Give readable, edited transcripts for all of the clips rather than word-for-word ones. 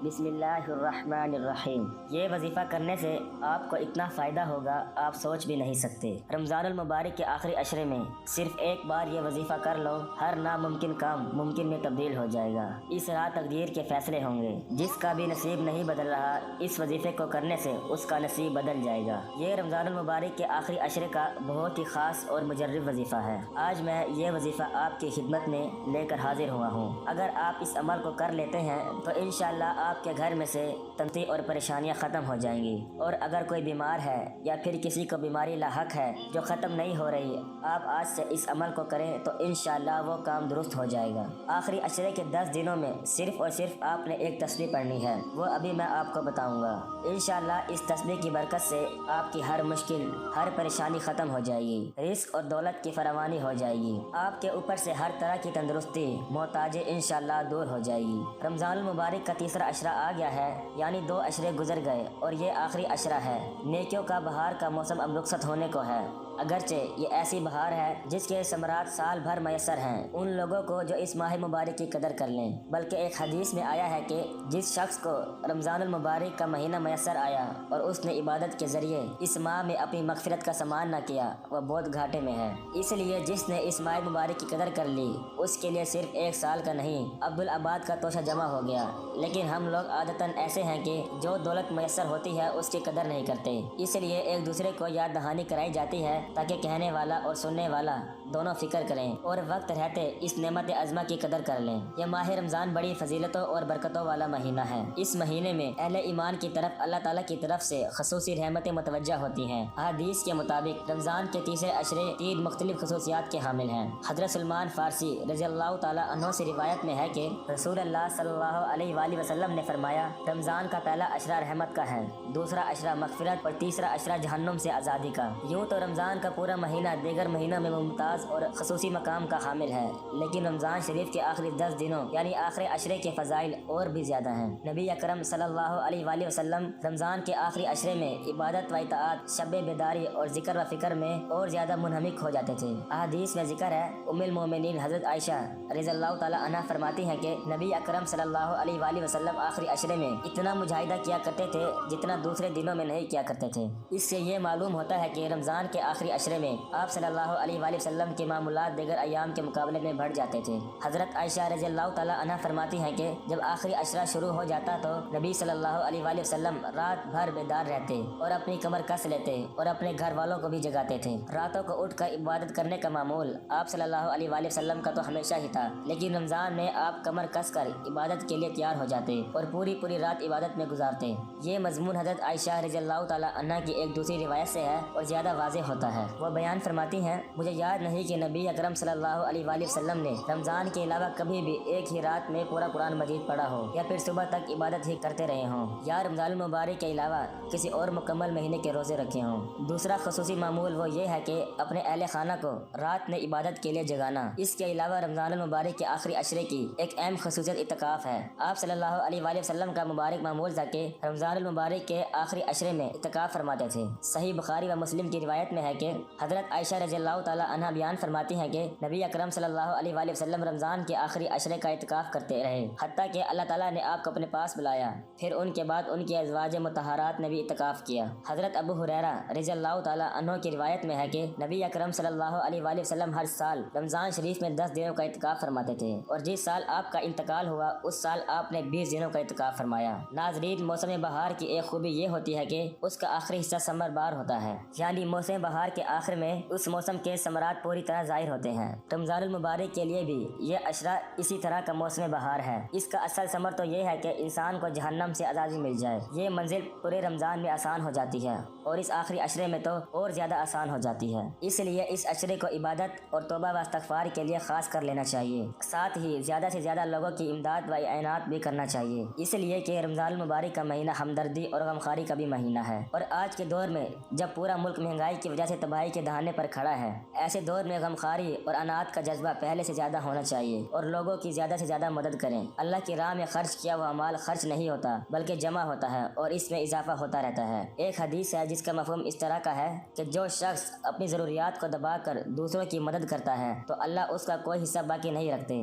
بسم اللہ الرحمن الرحیم۔ یہ وظیفہ کرنے سے آپ کو اتنا فائدہ ہوگا آپ سوچ بھی نہیں سکتے۔ رمضان المبارک کے آخری عشرے میں صرف ایک بار یہ وظیفہ کر لو، ہر ناممکن کام ممکن میں تبدیل ہو جائے گا۔ اس راہ تقدیر کے فیصلے ہوں گے۔ جس کا بھی نصیب نہیں بدل رہا، اس وظیفے کو کرنے سے اس کا نصیب بدل جائے گا۔ یہ رمضان المبارک کے آخری عشرے کا بہت ہی خاص اور مجرب وظیفہ ہے۔ آج میں یہ وظیفہ آپ کی خدمت میں لے کر حاضر ہوا ہوں۔ اگر آپ اس عمل کو کر لیتے ہیں تو انشاءاللہ آپ کے گھر میں سے تنگی اور پریشانیاں ختم ہو جائیں گی، اور اگر کوئی بیمار ہے یا پھر کسی کو بیماری لاحق ہے جو ختم نہیں ہو رہی، آپ آج سے اس عمل کو کریں تو انشاءاللہ وہ کام درست ہو جائے گا۔ آخری عشرے کے 10 دنوں میں صرف اور صرف آپ نے ایک تسبیح پڑھنی ہے، وہ ابھی میں آپ کو بتاؤں گا۔ انشاءاللہ اس تسبیح کی برکت سے آپ کی ہر مشکل، ہر پریشانی ختم ہو جائے گی، رزق اور دولت کی فراوانی ہو جائے گی، آپ کے اوپر سے ہر طرح کی تندرستی، محتاجی انشاءاللہ دور ہو جائے گی۔ رمضان المبارک کا تیسرا عشرہ آ گیا ہے، یعنی 2 عشرے گزر گئے اور یہ آخری عشرہ ہے۔ نیکیوں کا بہار کا موسم اب رخصت ہونے کو ہے۔ اگرچہ یہ ایسی بہار ہے جس کے ثمرات سال بھر میسر ہیں ان لوگوں کو جو اس ماہ مبارک کی قدر کر لیں، بلکہ ایک حدیث میں آیا ہے کہ جس شخص کو رمضان المبارک کا مہینہ میسر آیا اور اس نے عبادت کے ذریعے اس ماہ میں اپنی مغفرت کا سامان نہ کیا، وہ بہت گھاٹے میں ہے۔ اس لیے جس نے اس ماہ مبارک کی قدر کر لی اس کے لیے صرف 1 سال کا نہیں، عبدالآباد کا توشہ جمع ہو گیا۔ لیکن ہم لوگ عادتاً ایسے ہیں کہ جو دولت میسر ہوتی ہے اس کی قدر نہیں کرتے، اس لیے ایک دوسرے کو یاد دہانی کرائی جاتی ہے تاکہ کہنے والا اور سننے والا دونوں فکر کریں اور وقت رہتے اس نعمت عظمہ کی قدر کر لیں۔ یہ ماہ رمضان بڑی فضیلتوں اور برکتوں والا مہینہ ہے۔ اس مہینے میں اہل ایمان کی طرف اللہ تعالیٰ کی طرف سے خصوصی رحمتیں متوجہ ہوتی ہیں۔ احادیث کے مطابق رمضان کے تیسرے عشرے 3 مختلف خصوصیات کے حامل ہیں۔ حضرت سلمان فارسی رضی اللہ تعالیٰ عنہ سے روایت میں ہے کہ رسول اللہ صلی اللہ علیہ وآلہ وسلم نے فرمایا، رمضان کا پہلا عشرہ رحمت کا ہے، دوسرا عشرہ مغفرت اور تیسرا عشرہ جہنم سے آزادی کا۔ یوں تو رمضان کا پورا مہینہ دیگر مہینوں میں ممتاز اور خصوصی مقام کا حامل ہے، لیکن رمضان شریف کے آخری 10 دنوں یعنی آخری عشرے کے فضائل اور بھی زیادہ ہیں۔ نبی اکرم صلی اللہ علیہ وآلہ وسلم رمضان کے آخری عشرے میں عبادت و اطاعت، شب بیداری اور ذکر و فکر میں اور زیادہ منہمک ہو جاتے تھے۔ احادیث میں ذکر ہے، ام المومنین حضرت عائشہ رضی اللہ تعالیٰ عنہ فرماتی ہیں کہ نبی اکرم صلی اللہ علیہ وآلہ وسلم آخری عشرے میں اتنا مجاہدہ کیا کرتے تھے جتنا دوسرے دنوں میں نہیں کیا کرتے تھے۔ اس سے یہ معلوم ہوتا ہے کہ رمضان کے آخری عشرے میں آپ صلی اللہ علیہ وآلہ وسلم کے معمولات دیگر ایام کے مقابلے میں بڑھ جاتے تھے۔ حضرت عائشہ رضی اللہ تعالیٰ عنہ فرماتی ہیں کہ جب آخری عشرہ شروع ہو جاتا تو نبی صلی اللہ علیہ وآلہ وسلم رات بھر بیدار رہتے اور اپنی کمر کس لیتے اور اپنے گھر والوں کو بھی جگاتے تھے۔ راتوں کو اٹھ کر عبادت کرنے کا معمول آپ صلی اللہ علیہ وآلہ وسلم کا تو ہمیشہ ہی تھا، لیکن رمضان میں آپ کمر کس کر عبادت کے لیے تیار ہو جاتے اور پوری رات عبادت میں گزارتے۔ یہ مضمون حضرت عائشہ رضی اللہ تعالیٰ عنہ کی ایک دوسری روایت سے ہے اور زیادہ واضح ہوتا ہے۔ وہ بیان فرماتی ہیں، مجھے یاد نہیں کہ نبی اکرم صلی اللہ علیہ وآلہ وسلم نے رمضان کے علاوہ کبھی بھی ایک ہی رات میں پورا قرآن مجید پڑھا ہو یا پھر صبح تک عبادت ہی کرتے رہے ہوں، یا رمضان المبارک کے علاوہ کسی اور مکمل مہینے کے روزے رکھے ہوں۔ دوسرا خصوصی معمول وہ یہ ہے کہ اپنے اہل خانہ کو رات میں عبادت کے لیے جگانا۔ اس کے علاوہ رمضان المبارک کے آخری عشرے کی ایک اہم خصوصیت اعتکاف ہے۔ آپ صلی اللہ علیہ وآلہ وسلم کا مبارک معمول تھا کہ رمضان المبارک کے آخری عشرے میں اعتکاف فرماتے تھے۔ صحیح بخاری و مسلم کی روایت میں ہے کہ حضرت عائشہ رضی اللہ تعالیٰ عنہ بیان فرماتی ہیں کہ نبی اکرم صلی اللہ علیہ وآلہ وسلم رمضان کے آخری عشرے کا اعتکاف کرتے رہے، حتیٰ کہ اللہ تعالیٰ نے آپ کو اپنے پاس بلایا۔ پھر ان کے بعد ان کی ازواج مطہرات نے بھی اعتکاف کیا۔ حضرت ابو ہریرہ رضی اللہ تعالیٰ عنہ کی روایت میں ہے کہ نبی اکرم صلی اللہ علیہ وآلہ وسلم ہر سال رمضان شریف میں 10 دنوں کا اعتکاف فرماتے تھے، اور جس سال آپ کا انتقال ہوا اس سال آپ نے 20 دنوں کا اعتکاف فرمایا۔ ناظرین، موسم بہار کی ایک خوبی یہ ہوتی ہے کہ اس کا آخری حصہ ثمر بار ہوتا ہے، یعنی موسم بہار کے آخر میں اس موسم کے ثمرات پوری طرح ظاہر ہوتے ہیں۔ رمضان المبارک کے لیے بھی یہ عشرہ اسی طرح کا موسم بہار ہے۔ اس کا اصل ثمر تو یہ ہے کہ انسان کو جہنم سے آزادی مل جائے۔ یہ منزل پورے رمضان میں آسان ہو جاتی ہے اور اس آخری عشرے میں تو اور زیادہ آسان ہو جاتی ہے۔ اس لیے اس عشرے کو عبادت اور توبہ و استغفار کے لیے خاص کر لینا چاہیے، ساتھ ہی زیادہ سے زیادہ لوگوں کی امداد و اعانات بھی کرنا چاہیے، اس لیے کہ رمضان المبارک کا مہینہ ہمدردی اور غمخواری کا بھی مہینہ ہے۔ اور آج کے دور میں جب پورا ملک مہنگائی کی وجہ سے تباہی کے دہانے پر کھڑا ہے، ایسے دور میں غمخواری اور انات کا جذبہ پہلے سے زیادہ ہونا چاہیے اور لوگوں کی زیادہ سے زیادہ مدد کریں۔ اللہ کی راہ میں خرچ کیا ہوا مال خرچ نہیں ہوتا بلکہ جمع ہوتا ہے اور اس میں اضافہ ہوتا رہتا ہے۔ ایک حدیث ہے جس کا مفہوم اس طرح کا ہے کہ جو شخص اپنی ضروریات کو دبا کر دوسروں کی مدد کرتا ہے تو اللہ اس کا کوئی حصہ باقی نہیں رکھتے۔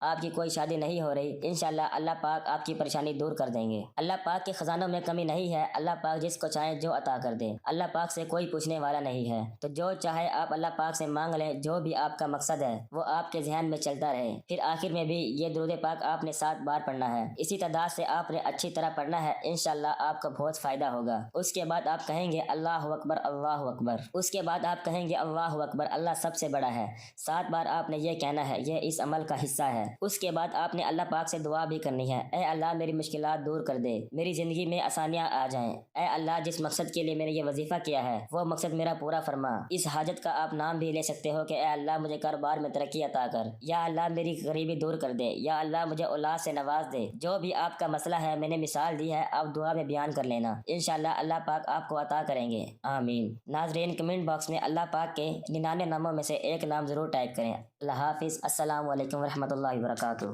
آپ کی کوئی شادی نہیں ہو رہی، انشاءاللہ اللہ پاک آپ کی پریشانی دور کر دیں گے۔ اللہ پاک کے خزانوں میں کمی نہیں ہے، اللہ پاک جس کو چاہے جو عطا کر دے، اللہ پاک سے کوئی پوچھنے والا نہیں ہے۔ تو جو چاہے آپ اللہ پاک سے مانگ لیں، جو بھی آپ کا مقصد ہے وہ آپ کے ذہن میں چلتا رہے۔ پھر آخر میں بھی یہ درود پاک آپ نے 7 بار پڑھنا ہے، اسی تعداد سے آپ نے اچھی طرح پڑھنا ہے، انشاءاللہ آپ کو بہت فائدہ ہوگا۔ اس کے بعد آپ کہیں گے اللہ اکبر اللہ اکبر، اس کے بعد آپ کہیں گے اللہ اکبر، اللہ سب سے بڑا ہے۔ 7 بار آپ نے یہ کہنا ہے، یہ اس عمل کا حصہ ہے۔ اس کے بعد آپ نے اللہ پاک سے دعا بھی کرنی ہے، اے اللہ میری مشکلات دور کر دے، میری زندگی میں آسانیاں آ جائیں، اے اللہ جس مقصد کے لیے میں نے یہ وظیفہ کیا ہے وہ مقصد میرا پورا فرما۔ اس حاجت کا آپ نام بھی لے سکتے ہو کہ اے اللہ مجھے کاروبار میں ترقی عطا کر، یا اللہ میری غریبی دور کر دے، یا اللہ مجھے اولاد سے نواز دے۔ جو بھی آپ کا مسئلہ ہے میں نے مثال دی ہے، آپ دعا میں بیان کر لینا، انشاءاللہ اللہ پاک آپ کو عطا کریں گے، آمین۔ ناظرین کمنٹ باکس میں اللہ پاک کے 99 ناموں میں سے ایک نام ضرور ٹائپ کریں۔ اللہ حافظ، السلام علیکم ورحمۃ اللہ وبرکاتہ۔